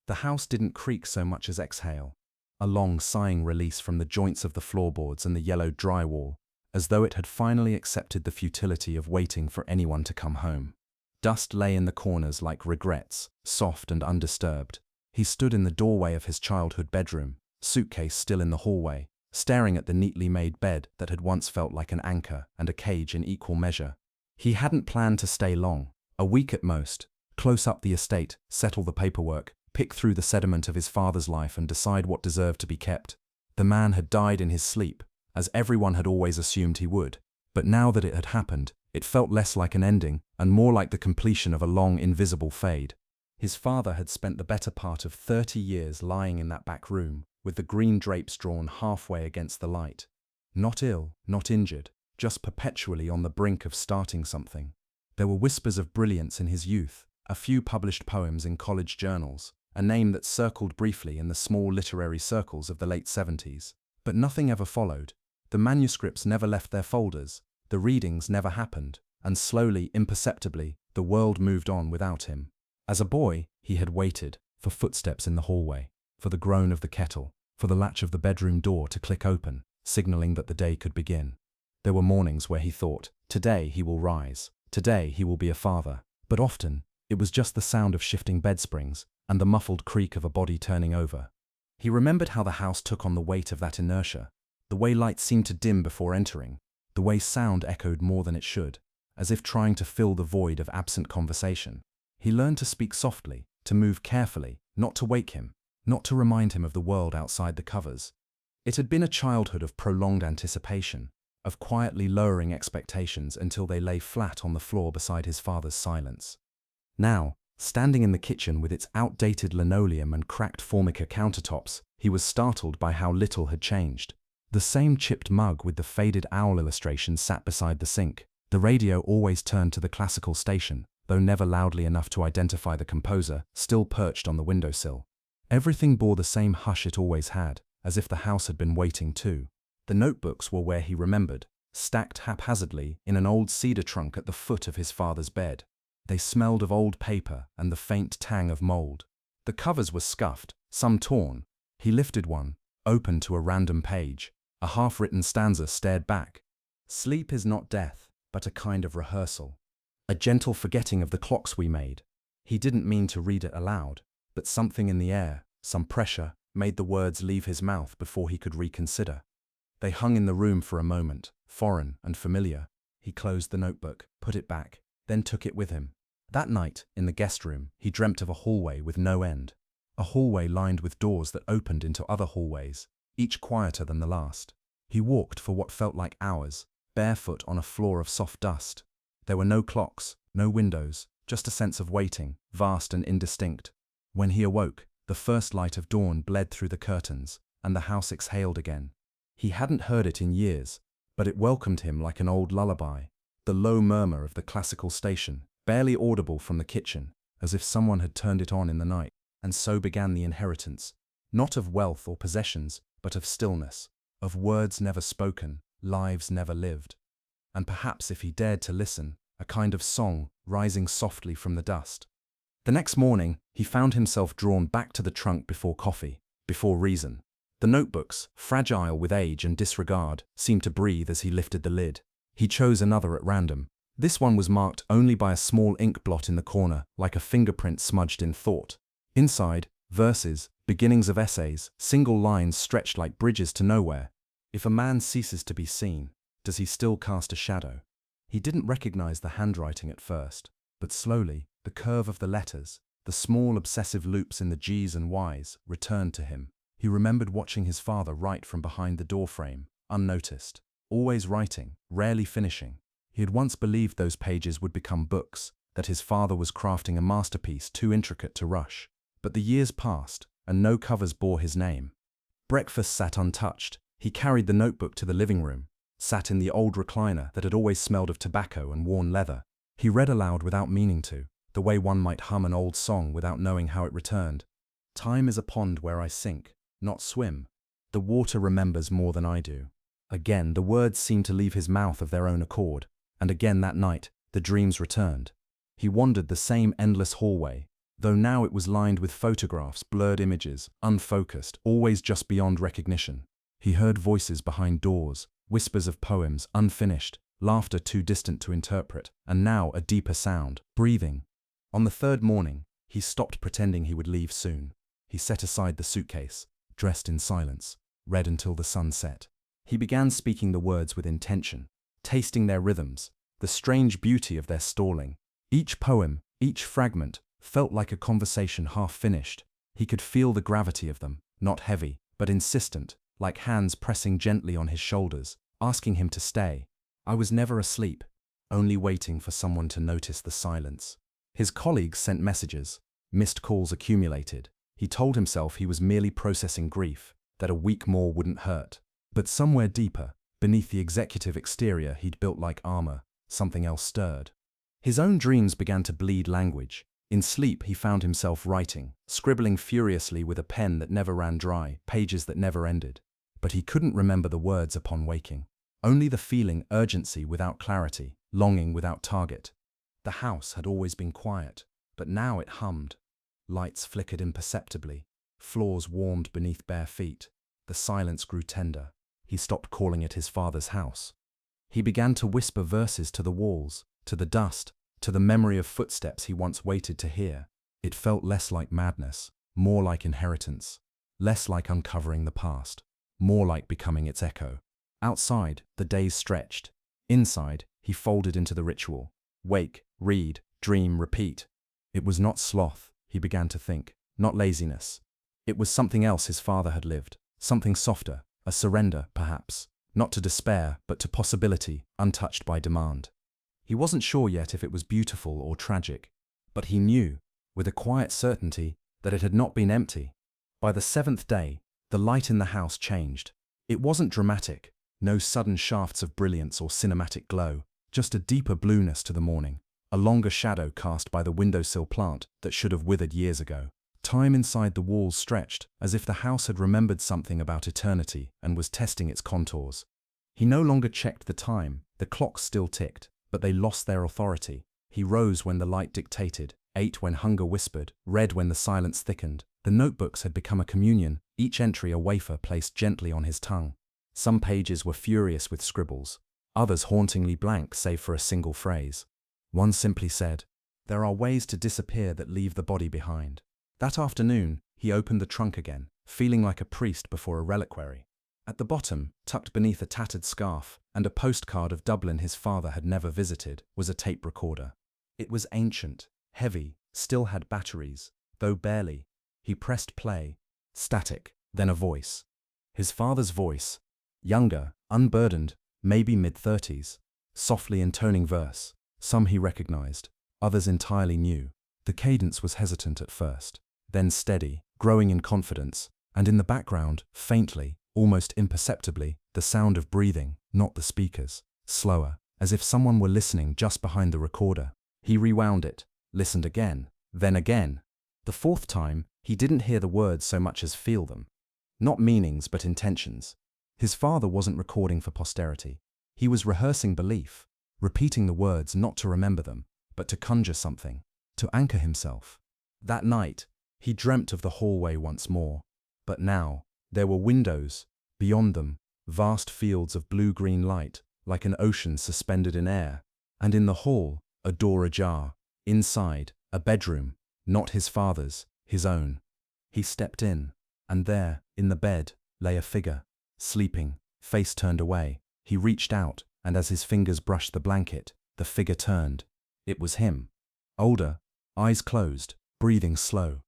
The house didn't creak so much as exhale, a long sighing release from the joints of the floorboards and the yellowed drywall, as though it had finally accepted the futility of waiting for anyone to come home. Dust lay in the corners like regrets, soft and undisturbed. He stood in the doorway of his childhood bedroom, suitcase still in the hallway, staring at the neatly made bed that had once felt like an anchor and a cage in equal measure. He hadn't planned to stay long, a week at most, close up the estate, settle the paperwork, pick through the sediment of his father's life and decide what deserved to be kept. The man had died in his sleep, as everyone had always assumed he would, but now that it had happened, it felt less like an ending and more like the completion of a long, invisible fade. His father had spent the better part of 30 years lying in that back room, with the green drapes drawn halfway against the light. Not ill, not injured, just perpetually on the brink of starting something. There were whispers of brilliance in his youth, a few published poems in college journals, a name that circled briefly in the small literary circles of the late 70s. But nothing ever followed. The manuscripts never left their folders, the readings never happened, and slowly, imperceptibly, the world moved on without him. As a boy, he had waited for footsteps in the hallway, for the groan of the kettle, for the latch of the bedroom door to click open, signaling that the day could begin. There were mornings where he thought, today he will rise, today he will be a father, but often, it was just the sound of shifting bedsprings and the muffled creak of a body turning over. He remembered how the house took on the weight of that inertia, the way light seemed to dim before entering, the way sound echoed more than it should, as if trying to fill the void of absent conversation. He learned to speak softly, to move carefully, not to wake him, not to remind him of the world outside the covers. It had been a childhood of prolonged anticipation, of quietly lowering expectations until they lay flat on the floor beside his father's silence. Now, standing in the kitchen with its outdated linoleum and cracked formica countertops, he was startled by how little had changed. The same chipped mug with the faded owl illustration sat beside the sink. The radio always turned to the classical station, though never loudly enough to identify the composer, still perched on the windowsill. Everything bore the same hush it always had, as if the house had been waiting too. The notebooks were where he remembered, stacked haphazardly in an old cedar trunk at the foot of his father's bed. They smelled of old paper and the faint tang of mold. The covers were scuffed, some torn. He lifted one, opened to a random page. A half-written stanza stared back. Sleep is not death, but a kind of rehearsal. A gentle forgetting of the clocks we made. He didn't mean to read it aloud, but something in the air, some pressure, made the words leave his mouth before he could reconsider. They hung in the room for a moment, foreign and familiar. He closed the notebook, put it back, then took it with him. That night, in the guest room, he dreamt of a hallway with no end. A hallway lined with doors that opened into other hallways, each quieter than the last. He walked for what felt like hours, barefoot on a floor of soft dust. There were no clocks, no windows, just a sense of waiting, vast and indistinct. When he awoke, the first light of dawn bled through the curtains, and the house exhaled again. He hadn't heard it in years, but it welcomed him like an old lullaby. The low murmur of the classical station, barely audible from the kitchen, as if someone had turned it on in the night. And so began the inheritance, not of wealth or possessions, but of stillness, of words never spoken, lives never lived. And perhaps if he dared to listen, a kind of song rising softly from the dust. The next morning, he found himself drawn back to the trunk before coffee, before reason. The notebooks, fragile with age and disregard, seemed to breathe as he lifted the lid. He chose another at random. This one was marked only by a small ink blot in the corner, like a fingerprint smudged in thought. Inside, verses, beginnings of essays, single lines stretched like bridges to nowhere. If a man ceases to be seen, does he still cast a shadow? He didn't recognize the handwriting at first, but slowly, the curve of the letters, the small obsessive loops in the G's and Y's, returned to him. He remembered watching his father write from behind the doorframe, unnoticed, always writing, rarely finishing. He had once believed those pages would become books, that his father was crafting a masterpiece too intricate to rush. But the years passed, and no covers bore his name. Breakfast sat untouched. He carried the notebook to the living room, sat in the old recliner that had always smelled of tobacco and worn leather. He read aloud without meaning to, the way one might hum an old song without knowing how it returned. Time is a pond where I sink, not swim. The water remembers more than I do. Again, the words seemed to leave his mouth of their own accord, and again that night, the dreams returned. He wandered the same endless hallway, though now it was lined with photographs, blurred images, unfocused, always just beyond recognition. He heard voices behind doors, whispers of poems, unfinished, laughter too distant to interpret, and now a deeper sound, breathing. On the third morning, he stopped pretending he would leave soon. He set aside the suitcase, dressed in silence, read until the sun set. He began speaking the words with intention, tasting their rhythms, the strange beauty of their stalling. Each poem, each fragment, felt like a conversation half finished. He could feel the gravity of them, not heavy, but insistent, like hands pressing gently on his shoulders, asking him to stay. I was never asleep, only waiting for someone to notice the silence. His colleagues sent messages, missed calls accumulated. He told himself he was merely processing grief, that a week more wouldn't hurt. But somewhere deeper, beneath the executive exterior he'd built like armor, something else stirred. His own dreams began to bleed language. In sleep he found himself writing, scribbling furiously with a pen that never ran dry, pages that never ended. But he couldn't remember the words upon waking. Only the feeling, urgency without clarity, longing without target. The house had always been quiet, but now it hummed. Lights flickered imperceptibly, floors warmed beneath bare feet. The silence grew tender. He stopped calling it his father's house. He began to whisper verses to the walls, to the dust, to the memory of footsteps he once waited to hear. It felt less like madness, more like inheritance, less like uncovering the past, more like becoming its echo. Outside, the days stretched. Inside, he folded into the ritual. Wake, read, dream, repeat. It was not sloth, he began to think, not laziness. It was something else his father had lived, something softer, a surrender, perhaps, not to despair, but to possibility, untouched by demand. He wasn't sure yet if it was beautiful or tragic, but he knew, with a quiet certainty, that it had not been empty. By the seventh day, the light in the house changed. It wasn't dramatic, no sudden shafts of brilliance or cinematic glow, just a deeper blueness to the morning, a longer shadow cast by the windowsill plant that should have withered years ago. Time inside the walls stretched, as if the house had remembered something about eternity and was testing its contours. He no longer checked the time, the clocks still ticked, but they lost their authority. He rose when the light dictated, ate when hunger whispered, read when the silence thickened. The notebooks had become a communion, each entry a wafer placed gently on his tongue. Some pages were furious with scribbles, others hauntingly blank save for a single phrase. One simply said, "There are ways to disappear that leave the body behind." That afternoon, he opened the trunk again, feeling like a priest before a reliquary. At the bottom, tucked beneath a tattered scarf and a postcard of Dublin his father had never visited, was a tape recorder. It was ancient, heavy, still had batteries, though barely. He pressed play. Static, then a voice. His father's voice, younger, unburdened, maybe mid-30s, softly intoning verse. Some he recognized, others entirely new. The cadence was hesitant at first, then steady, growing in confidence, and in the background, faintly, almost imperceptibly, the sound of breathing, not the speakers, slower, as if someone were listening just behind the recorder. He rewound it, listened again, then again. The fourth time, he didn't hear the words so much as feel them. Not meanings, but intentions. His father wasn't recording for posterity. He was rehearsing belief, repeating the words not to remember them, but to conjure something, to anchor himself. That night, he dreamt of the hallway once more. But now, there were windows, beyond them, vast fields of blue-green light, like an ocean suspended in air. And in the hall, a door ajar. Inside, a bedroom, not his father's, his own. He stepped in, and there, in the bed, lay a figure, sleeping, face turned away. He reached out, and as his fingers brushed the blanket, the figure turned. It was him. Older, eyes closed, breathing slow.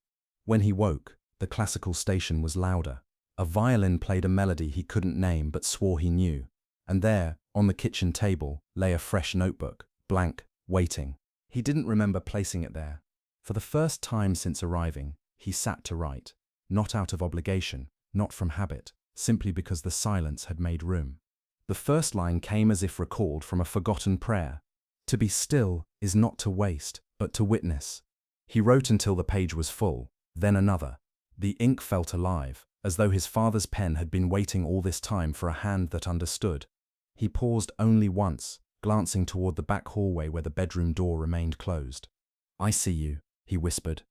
When he woke, the classical station was louder. A violin played a melody he couldn't name but swore he knew. And there, on the kitchen table, lay a fresh notebook, blank, waiting. He didn't remember placing it there. For the first time since arriving, he sat to write, not out of obligation, not from habit, simply because the silence had made room. The first line came as if recalled from a forgotten prayer. To be still is not to waste, but to witness. He wrote until the page was full, then another. The ink felt alive, as though his father's pen had been waiting all this time for a hand that understood. He paused only once, glancing toward the back hallway where the bedroom door remained closed. "I see you," he whispered.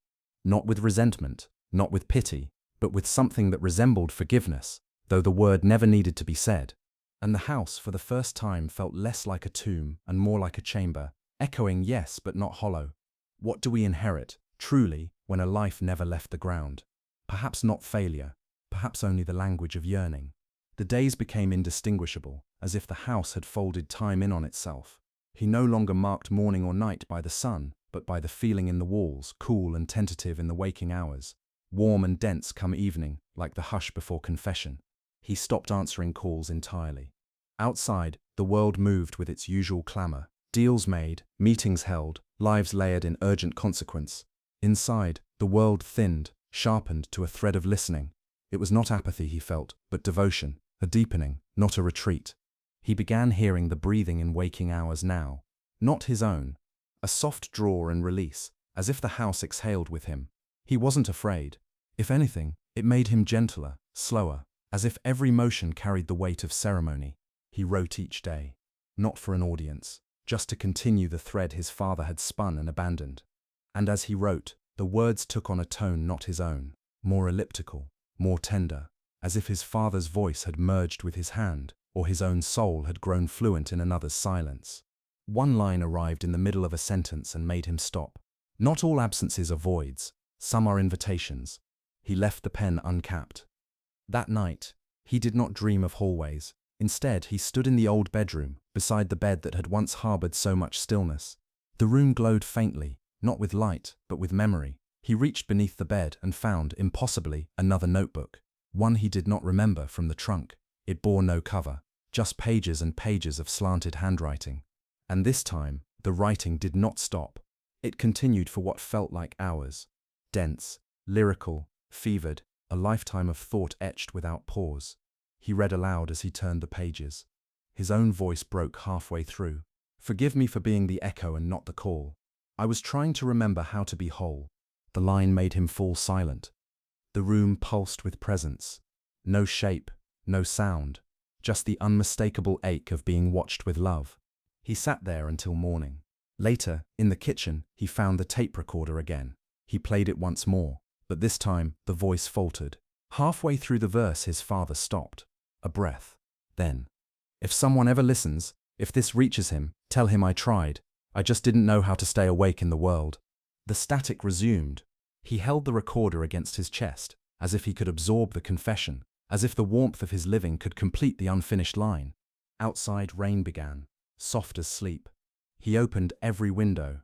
Not with resentment, not with pity, but with something that resembled forgiveness, though the word never needed to be said. And the house, for the first time, felt less like a tomb and more like a chamber, echoing yes but not hollow. What do we inherit, truly, when a life never left the ground? Perhaps not failure, perhaps only the language of yearning. The days became indistinguishable, as if the house had folded time in on itself. He no longer marked morning or night by the sun, but by the feeling in the walls, cool and tentative in the waking hours, warm and dense come evening, like the hush before confession. He stopped answering calls entirely. Outside, the world moved with its usual clamor. Deals made, meetings held, lives layered in urgent consequence. Inside, the world thinned, sharpened to a thread of listening. It was not apathy he felt, but devotion, a deepening, not a retreat. He began hearing the breathing in waking hours now, not his own, a soft draw and release, as if the house exhaled with him. He wasn't afraid. If anything, it made him gentler, slower, as if every motion carried the weight of ceremony. He wrote each day, not for an audience, just to continue the thread his father had spun and abandoned. And as he wrote, the words took on a tone not his own, more elliptical, more tender, as if his father's voice had merged with his hand, or his own soul had grown fluent in another's silence. One line arrived in the middle of a sentence and made him stop. Not all absences are voids, some are invitations. He left the pen uncapped. That night, he did not dream of hallways. Instead, he stood in the old bedroom, beside the bed that had once harbored so much stillness. The room glowed faintly, not with light, but with memory. He reached beneath the bed and found, impossibly, another notebook, one he did not remember from the trunk. It bore no cover, just pages and pages of slanted handwriting. And this time, the writing did not stop. It continued for what felt like hours. Dense, lyrical, fevered, a lifetime of thought etched without pause. He read aloud as he turned the pages. His own voice broke halfway through. "Forgive me for being the echo and not the call. I was trying to remember how to be whole." The line made him fall silent. The room pulsed with presence. No shape, no sound, just the unmistakable ache of being watched with love. He sat there until morning. Later, in the kitchen, he found the tape recorder again. He played it once more, but this time the voice faltered. Halfway through the verse his father stopped. A breath. Then, "If someone ever listens, if this reaches him, tell him I tried. I just didn't know how to stay awake in the world." The static resumed. He held the recorder against his chest, as if he could absorb the confession, as if the warmth of his living could complete the unfinished line. Outside, rain began, soft as sleep. He opened every window.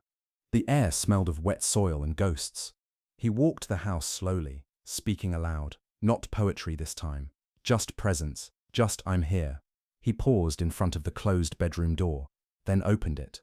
The air smelled of wet soil and ghosts. He walked the house slowly, speaking aloud. Not poetry this time, just presence, just "I'm here." He paused in front of the closed bedroom door, then opened it.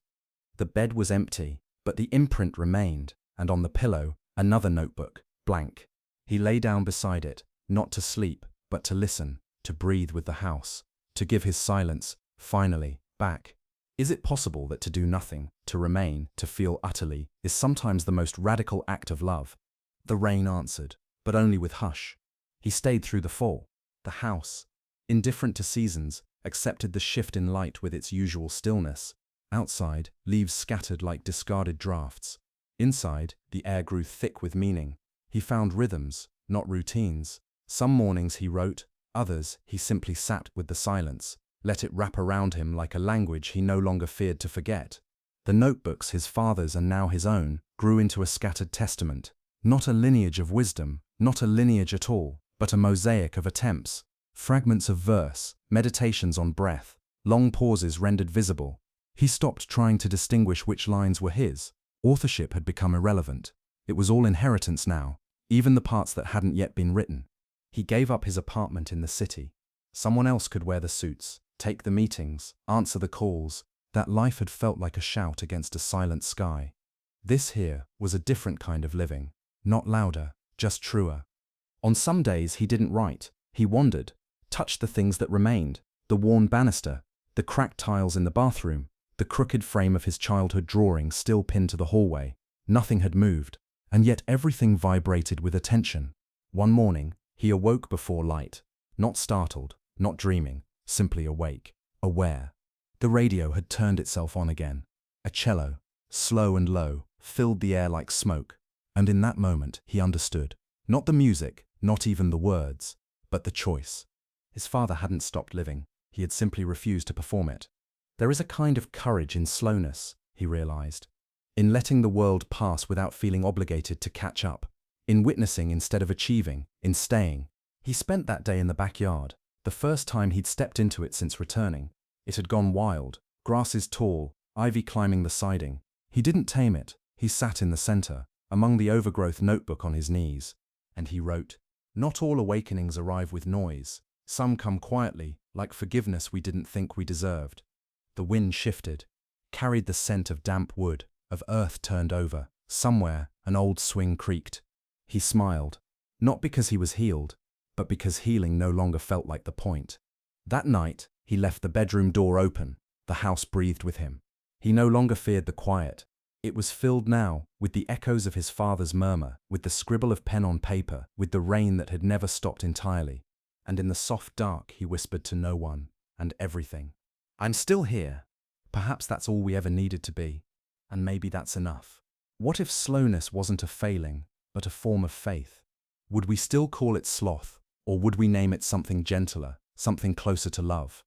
The bed was empty, but the imprint remained, and on the pillow, another notebook, blank. He lay down beside it, not to sleep, but to listen, to breathe with the house, to give his silence, finally, back. Is it possible that to do nothing, to remain, to feel utterly, is sometimes the most radical act of love? The rain answered, but only with hush. He stayed through the fall. The house, indifferent to seasons, accepted the shift in light with its usual stillness. Outside, leaves scattered like discarded drafts. Inside, the air grew thick with meaning. He found rhythms, not routines. Some mornings he wrote, others he simply sat with the silence, let it wrap around him like a language he no longer feared to forget. The notebooks, his father's and now his own, grew into a scattered testament. Not a lineage of wisdom, not a lineage at all, but a mosaic of attempts, fragments of verse, meditations on breath, long pauses rendered visible. He stopped trying to distinguish which lines were his. Authorship had become irrelevant. It was all inheritance now, even the parts that hadn't yet been written. He gave up his apartment in the city. Someone else could wear the suits, take the meetings, answer the calls. That life had felt like a shout against a silent sky. This here was a different kind of living, not louder, just truer. On some days he didn't write. He wandered, touched the things that remained, the worn banister, the cracked tiles in the bathroom, the crooked frame of his childhood drawing still pinned to the hallway. Nothing had moved, and yet everything vibrated with attention. One morning, he awoke before light, not startled, not dreaming, simply awake, aware. The radio had turned itself on again. A cello, slow and low, filled the air like smoke. And in that moment, he understood. Not the music, not even the words, but the choice. His father hadn't stopped living. He had simply refused to perform it. There is a kind of courage in slowness, he realized. In letting the world pass without feeling obligated to catch up. In witnessing instead of achieving, in staying. He spent that day in the backyard, the first time he'd stepped into it since returning. It had gone wild, grasses tall, ivy climbing the siding. He didn't tame it. He sat in the center, among the overgrowth notebook on his knees. And he wrote, "Not all awakenings arrive with noise. Some come quietly, like forgiveness we didn't think we deserved." The wind shifted, carried the scent of damp wood, of earth turned over. Somewhere, an old swing creaked. He smiled, not because he was healed, but because healing no longer felt like the point. That night, he left the bedroom door open. The house breathed with him. He no longer feared the quiet. It was filled now with the echoes of his father's murmur, with the scribble of pen on paper, with the rain that had never stopped entirely. And in the soft dark, he whispered to no one and everything, "I'm still here." Perhaps that's all we ever needed to be. And maybe that's enough. What if slowness wasn't a failing, but a form of faith? Would we still call it sloth, or would we name it something gentler, something closer to love?